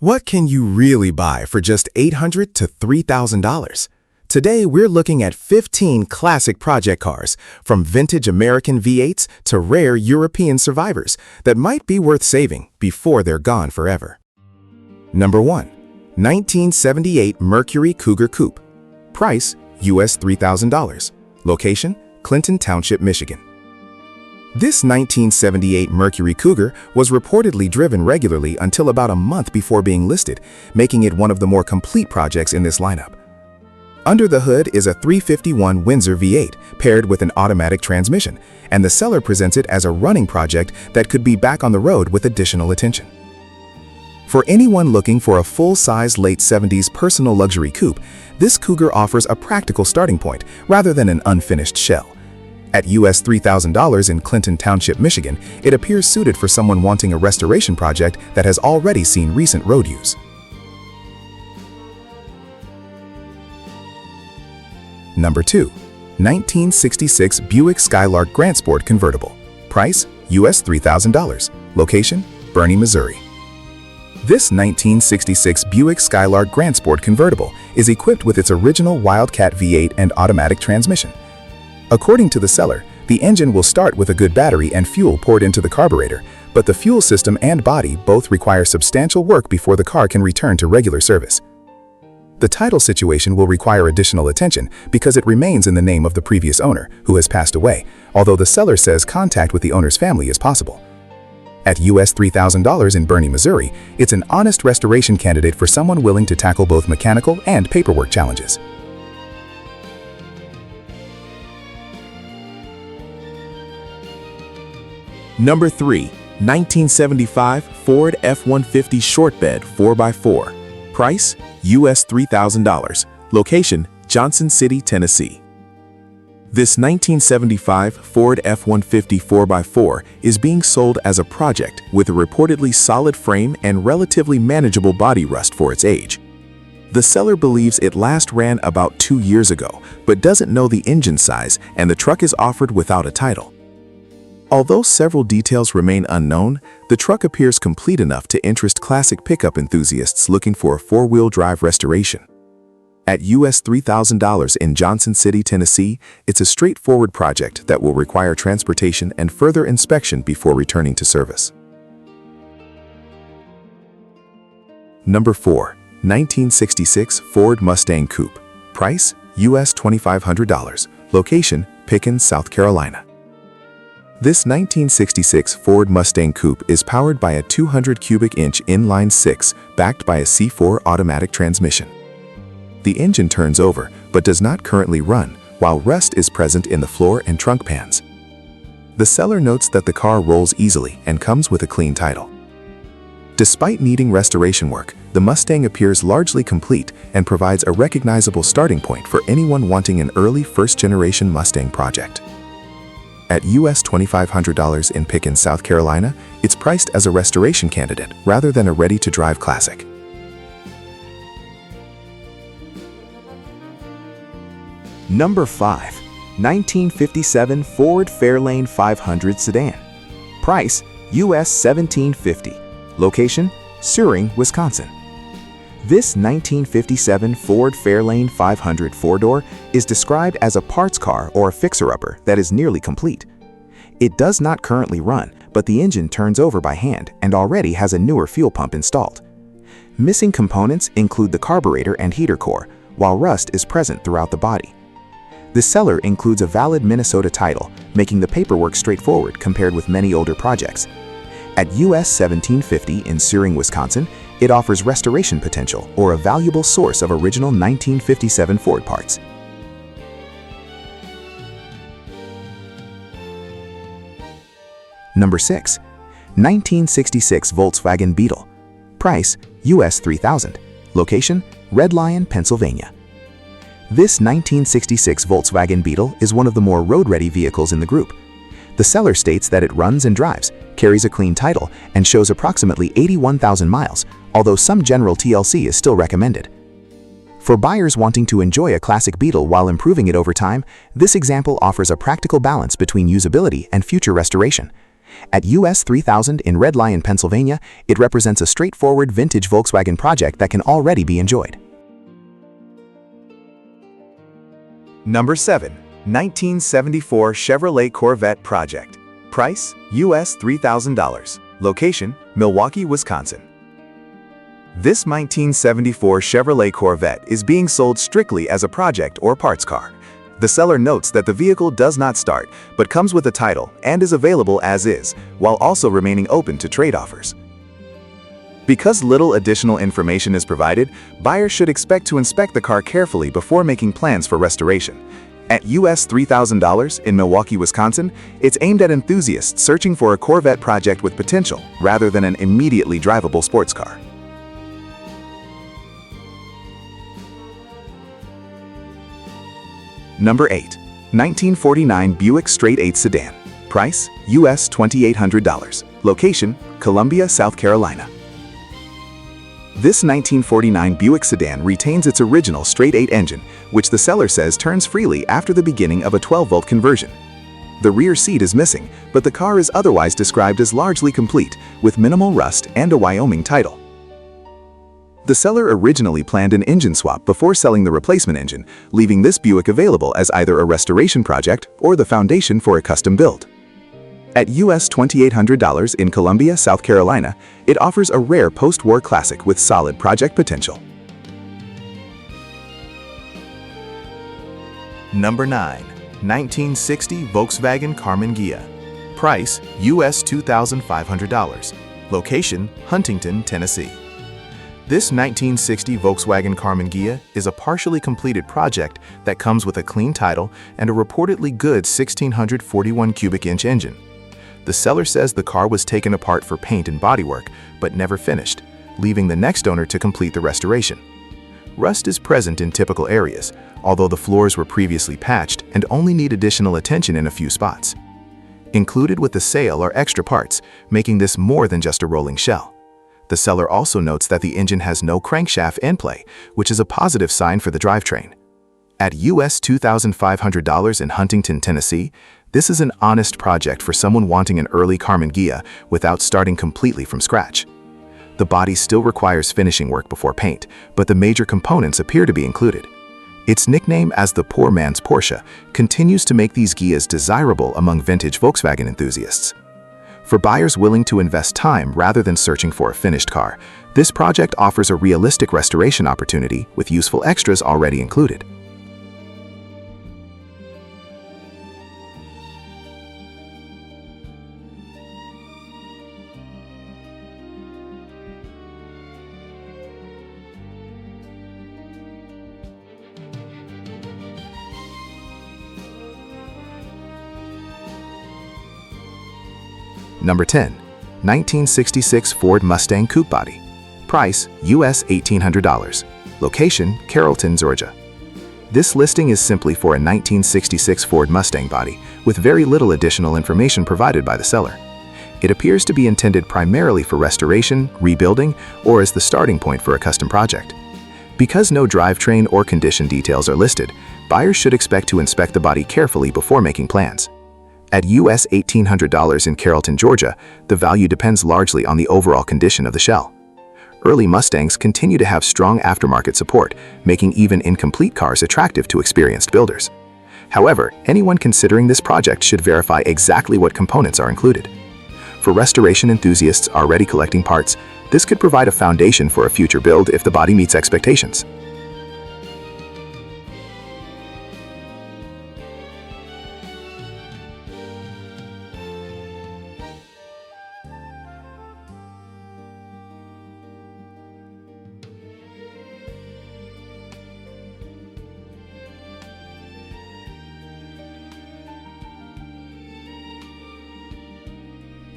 What can you really buy for just $800 to $3,000? Today, we're looking at 15 classic project cars, from vintage American V8s to rare European survivors that might be worth saving before they're gone forever. Number 1. 1978 Mercury Cougar Coupe. Price, US $3,000. Location, Clinton Township, Michigan. This 1978 Mercury Cougar was reportedly driven regularly until about a month before being listed, making it one of the more complete projects in this lineup. Under the hood is a 351 Windsor V8 paired with an automatic transmission, and the seller presents it as a running project that could be back on the road with additional attention. For anyone looking for a full-size late 70s personal luxury coupe, this Cougar offers a practical starting point rather than an unfinished shell. At US $3,000 in Clinton Township, Michigan, it appears suited for someone wanting a restoration project that has already seen recent road use. Number 2. 1966 Buick Skylark Grand Sport Convertible. Price, US $3,000. Location, Burney, Missouri. This 1966 Buick Skylark Grand Sport Convertible is equipped with its original Wildcat V8 and automatic transmission. According to the seller, the engine will start with a good battery and fuel poured into the carburetor, but the fuel system and body both require substantial work before the car can return to regular service. The title situation will require additional attention because it remains in the name of the previous owner, who has passed away, although the seller says contact with the owner's family is possible. At US $3,000 in Burney, Missouri, it's an honest restoration candidate for someone willing to tackle both mechanical and paperwork challenges. Number 3. 1975 Ford F-150 Short Bed 4x4. Price, US $3,000. Location, Johnson City, Tennessee. This 1975 Ford F-150 4x4 is being sold as a project with a reportedly solid frame and relatively manageable body rust for its age. The seller believes it last ran about 2 years ago, but doesn't know the engine size, and the truck is offered without a title. Although several details remain unknown, the truck appears complete enough to interest classic pickup enthusiasts looking for a four-wheel drive restoration. At US $3,000 in Johnson City, Tennessee, it's a straightforward project that will require transportation and further inspection before returning to service. Number 4. 1966 Ford Mustang Coupe. Price, US $2,500. Location, Pickens, South Carolina. This 1966 Ford Mustang Coupe is powered by a 200 cubic inch inline-six backed by a C4 automatic transmission. The engine turns over but does not currently run, while rust is present in the floor and trunk pans. The seller notes that the car rolls easily and comes with a clean title. Despite needing restoration work, the Mustang appears largely complete and provides a recognizable starting point for anyone wanting an early first-generation Mustang project. At US $2,500 in Pickens, South Carolina, it's priced as a restoration candidate rather than a ready-to-drive classic. Number 5. 1957 Ford Fairlane 500 Sedan. Price, US $1,750. Location, Suring, Wisconsin. This 1957 Ford Fairlane 500 four-door is described as a parts car or a fixer-upper that is nearly complete. It does not currently run, but the engine turns over by hand and already has a newer fuel pump installed. Missing components include the carburetor and heater core, while rust is present throughout the body. The seller includes a valid Minnesota title, making the paperwork straightforward compared with many older projects. At US $1,750 in Suring, Wisconsin, it offers restoration potential or a valuable source of original 1957 Ford parts. Number 6. 1966 Volkswagen Beetle. Price, US $3,000. Location, Red Lion, Pennsylvania. This 1966 Volkswagen Beetle is one of the more road-ready vehicles in the group. The seller states that it runs and drives, carries a clean title, and shows approximately 81,000 miles, although some general TLC is still recommended. For buyers wanting to enjoy a classic Beetle while improving it over time, this example offers a practical balance between usability and future restoration. At US $3,000 in Red Lion, Pennsylvania, it represents a straightforward vintage Volkswagen project that can already be enjoyed. Number 7. 1974 Chevrolet Corvette Project. Price, US $3,000. Location, Milwaukee, Wisconsin. This 1974 Chevrolet Corvette is being sold strictly as a project or parts car. The seller notes that the vehicle does not start, but comes with a title and is available as is, while also remaining open to trade offers. Because little additional information is provided, buyers should expect to inspect the car carefully before making plans for restoration. At US $3,000 in Milwaukee, Wisconsin, it's aimed at enthusiasts searching for a Corvette project with potential rather than an immediately drivable sports car. Number 8. 1949 Buick Straight 8 Sedan. Price, US $2,800. Location, Columbia, South Carolina. This 1949 Buick sedan retains its original straight 8 engine, which the seller says turns freely after the beginning of a 12-volt conversion. The rear seat is missing, but the car is otherwise described as largely complete, with minimal rust and a Wyoming title. The seller originally planned an engine swap before selling the replacement engine, leaving this Buick available as either a restoration project or the foundation for a custom build. At US $2,800 in Columbia, South Carolina, it offers a rare post-war classic with solid project potential. Number 9. 1960 Volkswagen Karmann Ghia. Price, US $2,500. Location, Huntington, Tennessee. This 1960 Volkswagen Karmann Ghia is a partially completed project that comes with a clean title and a reportedly good 1,641 cubic inch engine. The seller says the car was taken apart for paint and bodywork, but never finished, leaving the next owner to complete the restoration. Rust is present in typical areas, although the floors were previously patched and only need additional attention in a few spots. Included with the sale are extra parts, making this more than just a rolling shell. The seller also notes that the engine has no crankshaft end play, which is a positive sign for the drivetrain. At US $2,500 in Huntington, Tennessee, this is an honest project for someone wanting an early Karmann Ghia without starting completely from scratch. The body still requires finishing work before paint, but the major components appear to be included. Its nickname as the poor man's Porsche continues to make these Ghias desirable among vintage Volkswagen enthusiasts. For buyers willing to invest time rather than searching for a finished car, this project offers a realistic restoration opportunity with useful extras already included. Number 10. 1966 Ford Mustang Coupe Body. Price, US $1,800. Location, Carrollton, Georgia. This listing is simply for a 1966 Ford Mustang body, with very little additional information provided by the seller. It appears to be intended primarily for restoration, rebuilding, or as the starting point for a custom project. Because no drivetrain or condition details are listed, buyers should expect to inspect the body carefully before making plans. At US $1,800 in Carrollton, Georgia, the value depends largely on the overall condition of the shell. Early Mustangs continue to have strong aftermarket support, making even incomplete cars attractive to experienced builders. However, anyone considering this project should verify exactly what components are included. For restoration enthusiasts already collecting parts, this could provide a foundation for a future build if the body meets expectations.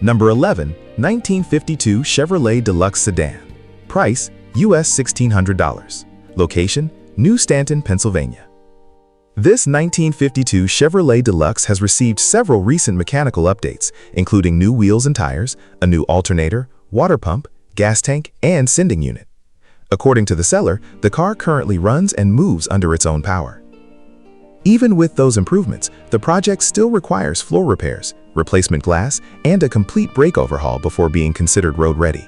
Number 11. 1952 Chevrolet Deluxe Sedan. Price, US $1,600. Location, New Stanton, Pennsylvania. This 1952 Chevrolet Deluxe has received several recent mechanical updates, including new wheels and tires, a new alternator, water pump, gas tank, and sending unit. According to the seller, the car currently runs and moves under its own power. Even with those improvements, the project still requires floor repairs, replacement glass, and a complete brake overhaul before being considered road-ready.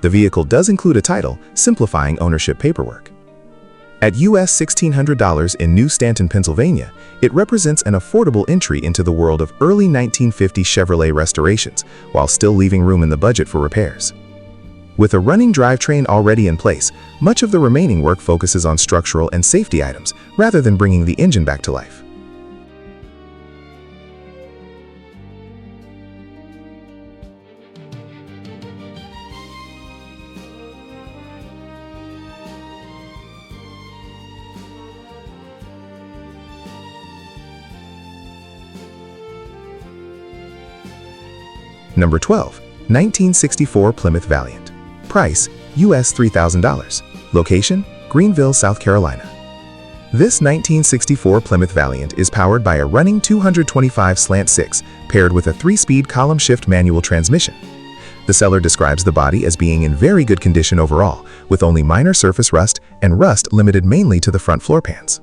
The vehicle does include a title, simplifying ownership paperwork. At US $1,600 in New Stanton, Pennsylvania, it represents an affordable entry into the world of early 1950 Chevrolet restorations, while still leaving room in the budget for repairs. With a running drivetrain already in place, much of the remaining work focuses on structural and safety items, rather than bringing the engine back to life. Number 12. 1964 Plymouth Valiant. Price, US $3,000. Location, Greenville, South Carolina. This 1964 Plymouth Valiant is powered by a running 225/6 paired with a 3-speed column shift manual transmission. The seller describes the body as being in very good condition overall, with only minor surface rust and rust limited mainly to the front floor pans.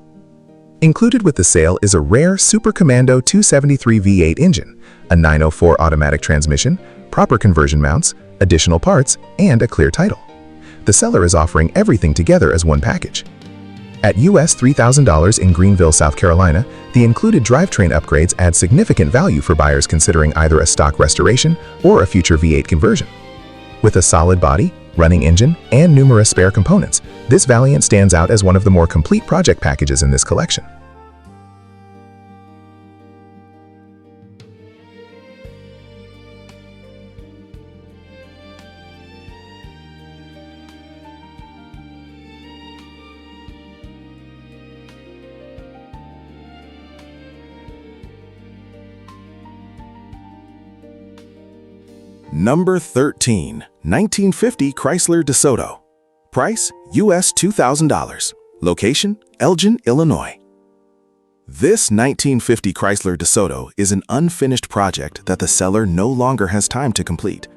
Included with the sale is a rare Super Commando 273 V8 engine, a 904 automatic transmission, proper conversion mounts, additional parts, and a clear title. The seller is offering everything together as one package. At US $3,000 in Greenville, South Carolina, the included drivetrain upgrades add significant value for buyers considering either a stock restoration or a future V8 conversion. With a solid body, running engine, and numerous spare components, this Valiant stands out as one of the more complete project packages in this collection. Number 13. 1950 Chrysler DeSoto. Price, US $2,000. Location, Elgin, Illinois. This 1950 Chrysler DeSoto is an unfinished project that the seller no longer has time to complete.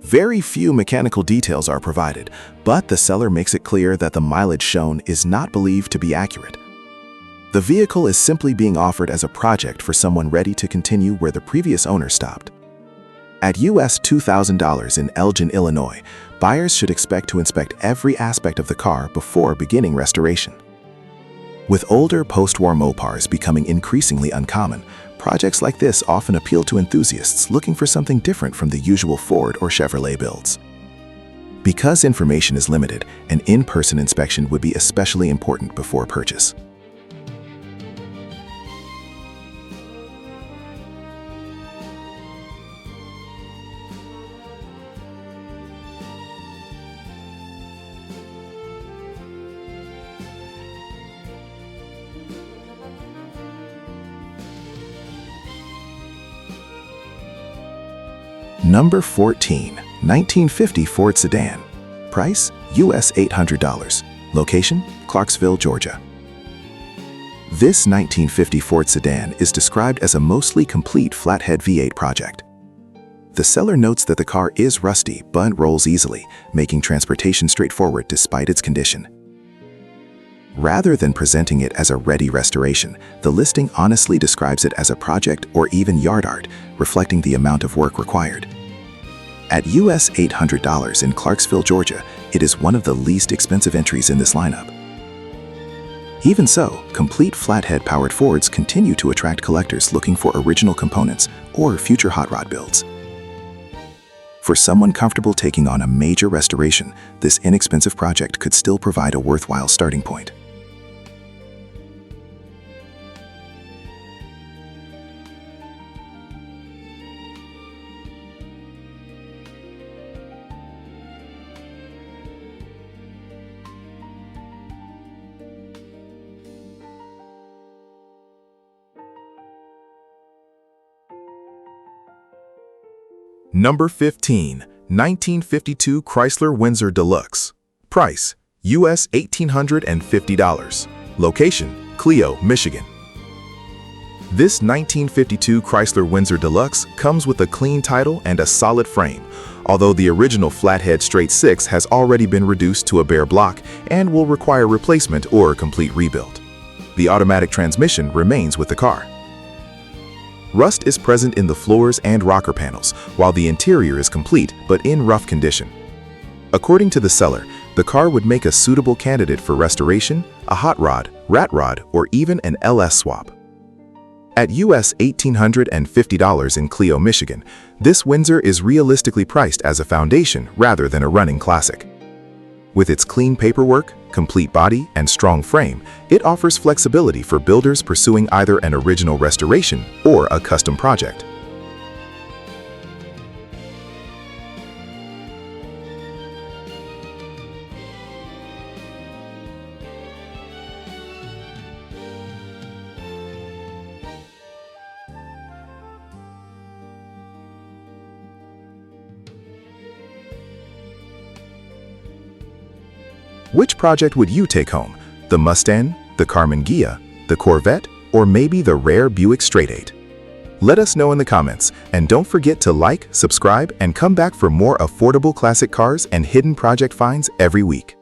Very few mechanical details are provided, but the seller makes it clear that the mileage shown is not believed to be accurate. The vehicle is simply being offered as a project for someone ready to continue where the previous owner stopped. At US $2,000 in Elgin, Illinois, buyers should expect to inspect every aspect of the car before beginning restoration. With older post-war Mopars becoming increasingly uncommon, projects like this often appeal to enthusiasts looking for something different from the usual Ford or Chevrolet builds. Because information is limited, an in-person inspection would be especially important before purchase. Number 14. 1950 Ford Sedan. Price, US $800. Location, Clarksville, Georgia. This 1950 Ford Sedan is described as a mostly complete flathead V8 project. The seller notes that the car is rusty but rolls easily, making transportation straightforward despite its condition. Rather than presenting it as a ready restoration, the listing honestly describes it as a project or even yard art, reflecting the amount of work required. At US $800 in Clarksville, Georgia, it is one of the least expensive entries in this lineup. Even so, complete flathead-powered Fords continue to attract collectors looking for original components or future hot rod builds. For someone comfortable taking on a major restoration, this inexpensive project could still provide a worthwhile starting point. Number 15. 1952 Chrysler Windsor Deluxe. Price, US $1,850. Location, Clio, Michigan. This 1952 Chrysler Windsor Deluxe comes with a clean title and a solid frame, although the original flathead straight 6 has already been reduced to a bare block and will require replacement or a complete rebuild. The automatic transmission remains with the car. Rust is present in the floors and rocker panels, while the interior is complete but in rough condition. According to the seller, the car would make a suitable candidate for restoration, a hot rod, rat rod, or even an LS swap. At US $1,850 in Clio, Michigan, this Windsor is realistically priced as a foundation rather than a running classic. With its clean paperwork, complete body, and strong frame, it offers flexibility for builders pursuing either an original restoration or a custom project. Which project would you take home? The Mustang, the Karmann Ghia, the Corvette, or maybe the rare Buick Straight? Let us know in the comments, and don't forget to like, subscribe, and come back for more affordable classic cars and hidden project finds every week.